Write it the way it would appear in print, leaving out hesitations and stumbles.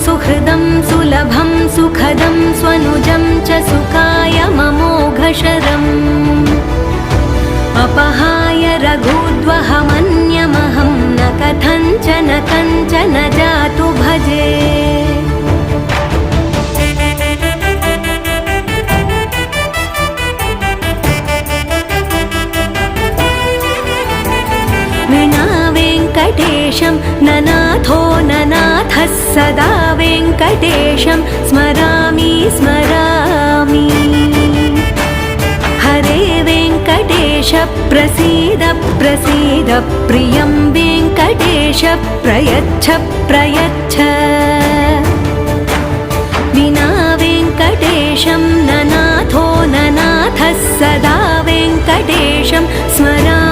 सुहृदं सुलभं सुखदं स्वनुजं च सुखाय ममोघशरम् अपहाय रघुद्वहमन्यमहं न कथञ्चन कञ्चन जातु भजे विना वेङ्कटेशं ननाथो ननाथः सदा वेङ्कटेशं स्मरामि स्मरामि हरे वेङ्कटेश प्रसीद प्रसीद प्रियं वेङ्कटेश प्रयच्छ प्रयच्छ विना वेङ्कटेशं ननाथो ननाथः सदा वेङ्कटेशं स्मरामि